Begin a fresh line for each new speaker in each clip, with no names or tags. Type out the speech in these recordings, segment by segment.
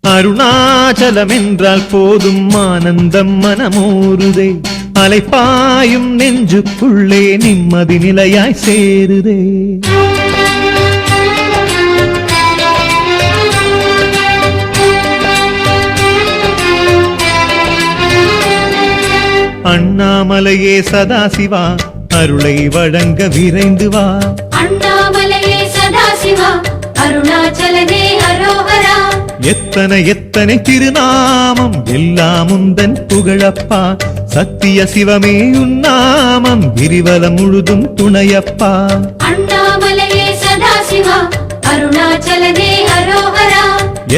அருணாச்சலம் என்றால் போதும் ஆனந்தம் மனமோருதே, அலைப்பாயும் நெஞ்சுக்குள்ளே நிம்மதி நிலையாய் சேருதே. அண்ணாமலையே சதாசிவா அருளை வழங்க விரைந்து வா.
அண்ணாமலையே சதாசிவா அருணாச்சலனே அரோஹரா.
எத்தனை எத்தனை திருநாமம் எல்லாம் உந்தன் புகழப்பா, சத்திய சிவமே உன்னாமம் கிரிவலம் முழுதும் துணையப்பா.
அண்ணாமலையே சதாசிவா அருணாச்சலனே அரோஹரா.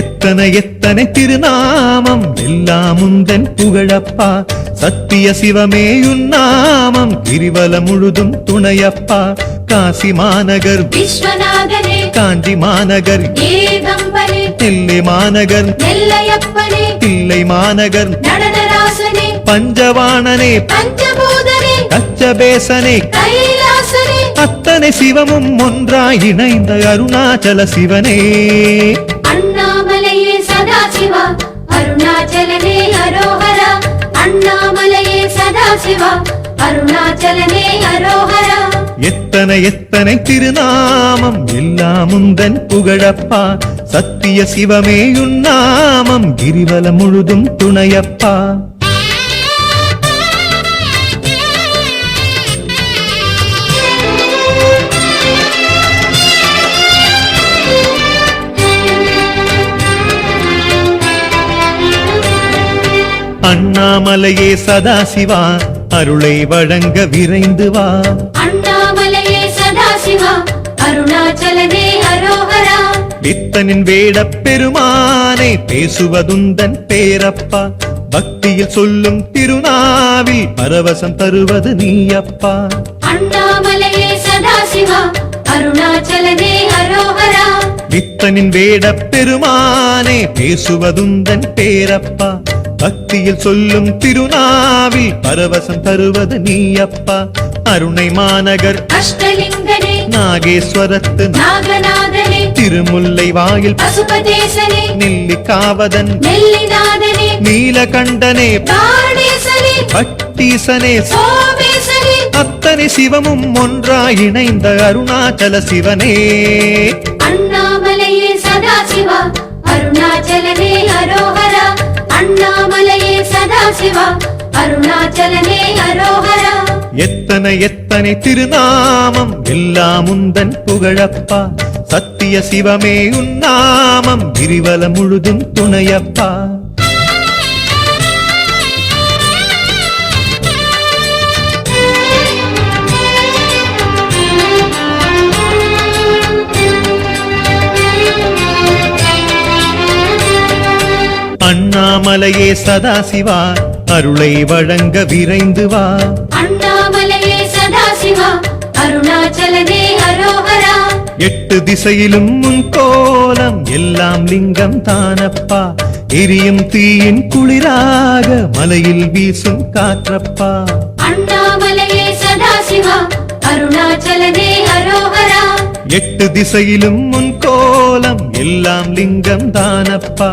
எத்தனை எத்தனை திருநாமம் எல்லாம் உந்தன் புகழப்பா, சத்திய சிவமே உன்னாமம் கிரிவலம் முழுதும் துணையப்பா. காசி மாநகர்
விஸ்வநாதனே,
காஞ்சி மாநகர்
ஏகம்பனே,
நெல்லை மாநகர்
நெல்லையப்பனே,
தில்லை மாநகர்
நடனராசனே,
பஞ்சவாணனே
பஞ்சபூதனே,
கச்சபேசனே,
கைலாசனே,
அத்தனை சிவமும் ஒன்றாய் இணைந்த அருணாச்சல சிவனே.
அண்ணாமலையே சதாசிவா அருணாச்சலனே அரோஹரா. அண்ணாமலையே சதாசிவா அருணாச்சலனே அரோஹரா.
எத்தனை எத்தனை திருநாமம் எல்லாம் உந்தன் புகழப்பா, சத்திய சிவமே உன்னாமம் கிரிவலம் முழுதும் துணையப்பா. அண்ணாமலையே சதாசிவா அருளை வழங்க விரைந்து வா.
அண்ணாமலையே சதாசிவா அருணாச்சலனே அரோஹரா.
பித்தனின் வேடப் பெருமானே பேசுவதுந்தன் பேரப்பா, பக்தியில் சொல்லும் திருநாவில் பரவசம் தருவது நீயப்பா.
அண்ணாமலையே சதாசிவா அருணாச்சலனே அரோஹரா.
பித்தனின் வேடப் பெருமானே பேசுவதுந்தன் பேரப்பா, பக்தியில் சொல்லும் திருநாவில் பரவசம் தருவது நீயப்பா. அருணை மாநகர்
அஷ்டலிங்கனே,
நாகேஸ்வரத்து
நாகநாதனே,
திருமுல்லை வாயில்
பசுபதேசனே,
நெல்லிக்காவதன்
நெல்லிநாதனே,
நீலகண்டனே,
தாடேசனே,
பட்டீசனே,
சோமேசனே,
அத்தனை சிவமும் ஒன்றாய் இணைந்த அருணாச்சல சிவனே.
அண்ணாமலையே சதாசிவா அருணாச்சலனே அரோஹரா. அண்ணாமலையே சதாசிவா அருணாச்சலனே அரோஹரா.
எத்தனை எத்தனை திருநாமம் எல்லாம் உந்தன் புகழப்பா, சத்திய சிவமே உன்னாமம் கிரிவலம் முழுதும் துணையப்பா. அண்ணாமலையே சதாசிவா அருளை வழங்க விரைந்து வா.
அண்ணாமலையே சதாசிவா அருணாச்சலனே அரோஹரா.
எட்டு திசையிலும் உன் கோலம் எல்லாம் லிங்கம் தானப்பா, எரியும் தீயின் குளிராக மலையில் வீசும் காற்றப்பா.
அண்ணாமலையே சதாசிவா அருணாச்சலனே அரோஹரா.
எட்டு திசையிலும் உன் கோலம் எல்லாம் லிங்கம் தானப்பா,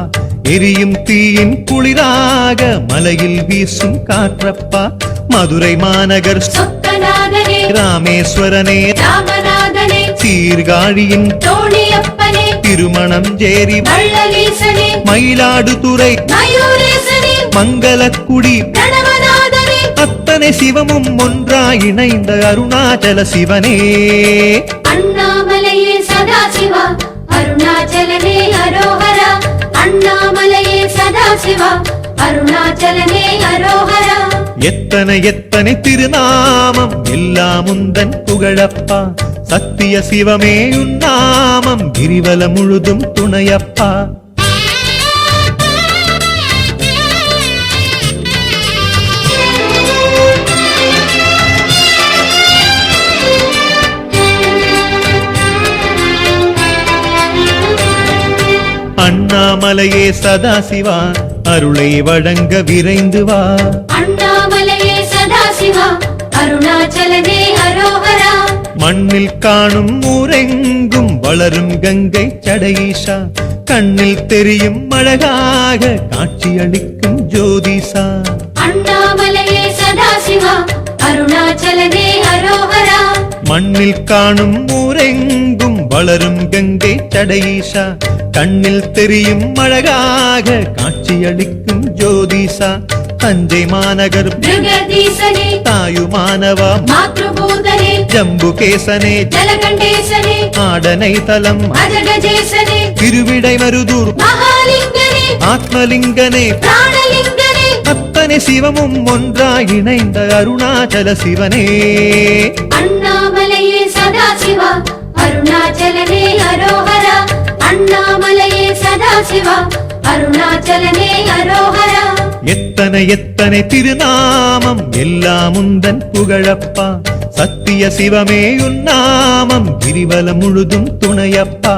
எரியும் தீயின் குளிராக மலையில் வீசும் காற்றப்பா. மதுரை மாநகர்
சொக்கநாதனே,
ராமேஸ்வரனே,
ராமநாதனே,
சீர்காழியின்
தோணியப்பனே,
திருமணம் ஜேரி
வள்ளலீசனே,
மயிலாடுதுறை
மயூரேசனே,
மங்களக்குடி
பிரணவநாதனே,
அத்தனை சிவமும் ஒன்றாய் இணைந்த அருணாச்சல சிவனே.
அண்ணாமலையே சதாசிவா அருணாச்சலனே அரோஹரா. அண்ணாமலையே சதாசிவா அருணாச்சலனே அரோஹரா.
எத்தனை எத்தனை திருநாமம் எல்லாம் உந்தன் புகழப்பா, சத்திய சிவமே உன்னாமம் கிரிவலம் முழுதும் துணையப்பா. அண்ணாமலையே சதாசிவா அருளை வழங்க விரைந்து வா.
அண்ணாமலையே சதாசிவா அருணாச்சலனே அரோஹரா.
மண்ணில் காணும் ஊரெங்கும் வளரும் கங்கை சடையீஷா, கண்ணில் தெரியும் அழகாக காட்சியளிக்கும் ஜோதிசா
அண்ணாமலையே சதாசிவா அருணாச்சலனே அரோகரா
மண்ணில் காணும் ஊரெங்கும் வளரும் கங்கை சடையீசா கண்ணில் தெரியும் அழகாக காட்சியளிக்கும் ஜோதிசா தஞ்சை மாநகர்
ஜெகதீசனே
தாயுமானவா
மாத்ருபூதனே
ஜம்புகேசனே
ஜலகண்டேசனே
ஆடனை தலம்
அஜகஜேசனே
திருவிடை மருதூர்
மகாலிங்கனே
ஆத்மலிங்கனே
பிராணலிங்கனே
அத்தனை சிவமும் ஒன்றாய் இணைந்த அருணாச்சல சிவனே
அண்ணாமலையே சதாசிவா அருணாச்சலனே அரோகரா அண்ணாமலையே சதாசிவா அருணாச்சலனே அரோகரா
எத்தனை எத்தனை திருநாமம் எல்லாம் உந்தன் புகழப்பா சத்திய சிவமே உன் நாமம் கிரிவலம் முழுதும் துணையப்பா